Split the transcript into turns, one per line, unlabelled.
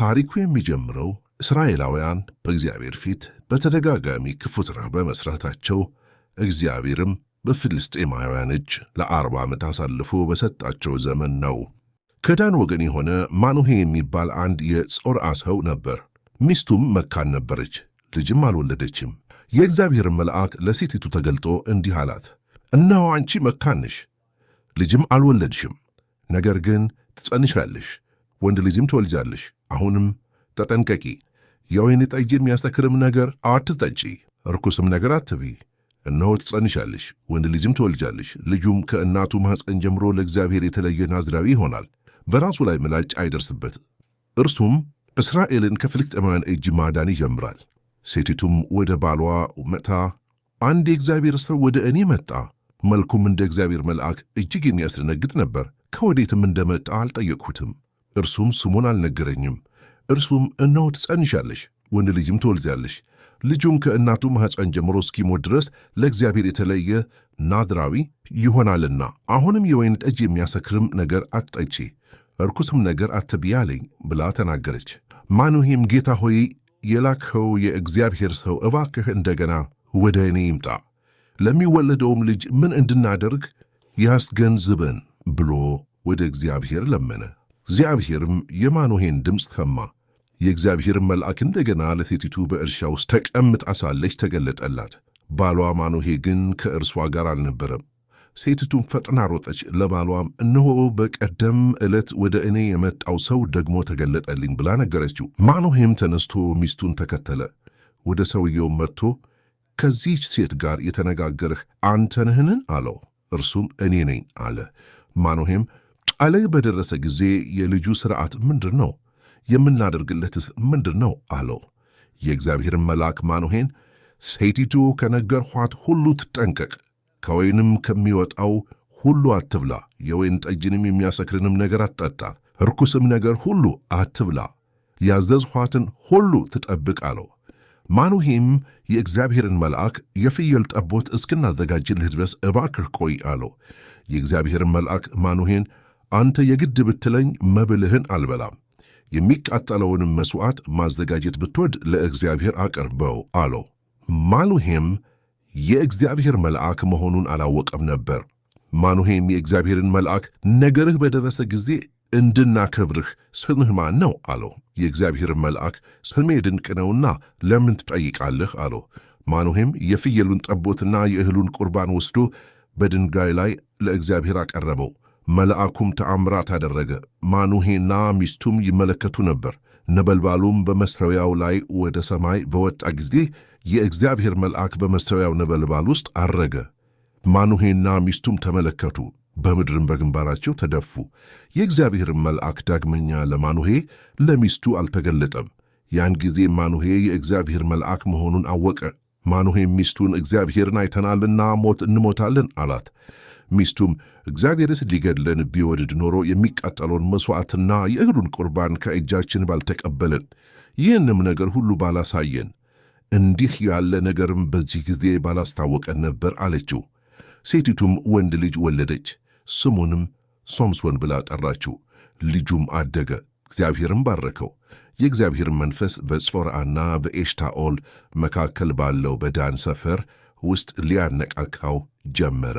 ታሪኩ የሚጀምረው እስራኤላውያን በእግዚአብሔር ፊት በተደጋጋሚ ክፉ ሥራ በመሥራታቸው እግዚአብሔርም በፍልስጤማውያን እጅ ለ40 ዓመት አሳልፎ በሰጣቸው ዘመን ነው። ከዳን ወገን የሆነ ማኑሄ የሚባል አንድ የጾርዓ ሰው ነበር። ሚስቱም መካን ነበረች፣ ልጅም አልወለደችም። የእግዚአብሔር መልአክ ለሴቲቱ ተገልጦ እንዲህ አላት፣ እነሆ አንቺ መካን ነሽ፣ ልጅም አልወለድሽም። ነገር ግን ትጸንሻለሽ፣ ወንድ ልጅም ትወልጃለሽ። አሁንም ተጠንቀቂ፣ የወይን ጠጅ የሚያሰክርም ነገር አትጠጪ፣ ርኩስም ነገር አትብዪ። እነሆ ትጸንሻለሽ፣ ወንድ ልጅም ትወልጃለሽ። ልጁም ከእናቱ ማኅፀን ጀምሮ ለእግዚአብሔር የተለየ ናዝራዊ ይሆናል፣ በራሱ ላይ ምላጭ አይደርስበት። እርሱም እስራኤልን ከፍልስጤማውያን እጅ ማዳን ይጀምራል። ሴቲቱም ወደ ባሏ መጥታ፣ አንድ የእግዚአብሔር ሰው ወደ እኔ መጣ፣ መልኩም እንደ እግዚአብሔር መልአክ እጅግ የሚያስደነግጥ ነበር። ከወዴትም እንደመጣ አልጠየቅሁትም፣ እርሱም ስሙን አልነገረኝም። እርሱም እነሆ ትጸንሻለሽ፣ ወንድ ልጅም ትወልጃለሽ፣ ልጁም ከእናቱ ማኅፀን ጀምሮ እስኪሞት ድረስ ለእግዚአብሔር የተለየ ናዝራዊ ይሆናልና አሁንም የወይን ጠጅ የሚያሰክርም ነገር አትጠጪ፣ ርኩስም ነገር አትብዪ አለኝ ብላ ተናገረች። ማኑሄም ጌታ ሆይ የላክኸው የእግዚአብሔር ሰው እባክህ እንደገና ወደ እኔ ይምጣ፣ ለሚወለደውም ልጅ ምን እንድናደርግ ያስገንዝበን ብሎ ወደ እግዚአብሔር ለመነ። እግዚአብሔርም የማኑሄን ድምፅ ሰማ። የእግዚአብሔርን መልአክ እንደገና ለሴቲቱ በእርሻ ውስጥ ተቀምጣ ሳለች ተገለጠላት። ባሏ ማኑሄ ግን ከእርሷ ጋር አልነበረም። ሴቲቱም ፈጥና ሮጠች፣ ለባሏም እነሆ በቀደም ዕለት ወደ እኔ የመጣው ሰው ደግሞ ተገለጠልኝ ብላ ነገረችው። ማኑሄም ተነስቶ ሚስቱን ተከተለ። ወደ ሰውየውም መጥቶ ከዚህች ሴት ጋር የተነጋገርህ አንተ ነህን? አለው። እርሱም እኔ ነኝ አለ። ማኑሄም ቃልህ በደረሰ ጊዜ የልጁ ሥርዓት ምንድር ነው? የምናደርግለትስ ምንድር ነው? አለው። የእግዚአብሔርን መልአክ ማኑሄን ሴቲቱ ከነገርኋት ሁሉ ትጠንቀቅ፣ ከወይንም ከሚወጣው ሁሉ አትብላ፣ የወይን ጠጅንም የሚያሰክርንም ነገር አትጠጣ፣ ርኩስም ነገር ሁሉ አትብላ፣ ያዘዝኋትን ሁሉ ትጠብቅ አለው። ማኑሄም የእግዚአብሔርን መልአክ የፍየል ጠቦት እስክናዘጋጅልህ ድረስ እባክህ ቆይ አለው። የእግዚአብሔርን መልአክ ማኑሄን አንተ የግድ ብትለኝ መብልህን አልበላም፣ የሚቃጠለውንም መሥዋዕት ማዘጋጀት ብትወድ ለእግዚአብሔር አቅርበው አለው። ማኑሄም የእግዚአብሔር መልአክ መሆኑን አላወቀም ነበር። ማኑሄም የእግዚአብሔርን መልአክ ነገርህ በደረሰ ጊዜ እንድናከብርህ ስምህ ማን ነው? አለው። የእግዚአብሔርን መልአክ ስሜ ድንቅ ነውና ለምን ትጠይቃለህ? አለው። ማኑሄም የፍየሉን ጠቦትና የእህሉን ቁርባን ወስዶ በድንጋይ ላይ ለእግዚአብሔር አቀረበው። መልአኩም ተአምራት አደረገ። ማኑሄና ሚስቱም ይመለከቱ ነበር። ነበልባሉም በመሠዊያው ላይ ወደ ሰማይ በወጣ ጊዜ የእግዚአብሔር መልአክ በመሠዊያው ነበልባል ውስጥ አረገ። ማኑሄና ሚስቱም ተመለከቱ፣ በምድርም በግንባራቸው ተደፉ። የእግዚአብሔርን መልአክ ዳግመኛ ለማኑሄ ለሚስቱ አልተገለጠም። ያን ጊዜ ማኑሄ የእግዚአብሔር መልአክ መሆኑን አወቀ። ማኑሄም ሚስቱን እግዚአብሔርን አይተናልና ሞት እንሞታለን አላት። ሚስቱም እግዚአብሔርስ ሊገድለን ቢወድድ ኖሮ የሚቃጠለውን መሥዋዕትና የእህሉን ቁርባን ከእጃችን ባልተቀበለን፣ ይህንም ነገር ሁሉ ባላሳየን፣ እንዲህ ያለ ነገርም በዚህ ጊዜ ባላስታወቀን ነበር አለችው። ሴቲቱም ወንድ ልጅ ወለደች፣ ስሙንም ሶምሶን ብላ ጠራችው። ልጁም አደገ፣ እግዚአብሔርም ባረከው። የእግዚአብሔር መንፈስ በጽፎርዓና በኤሽታኦል መካከል ባለው በዳን ሰፈር ውስጥ ሊያነቃቃው ጀመረ።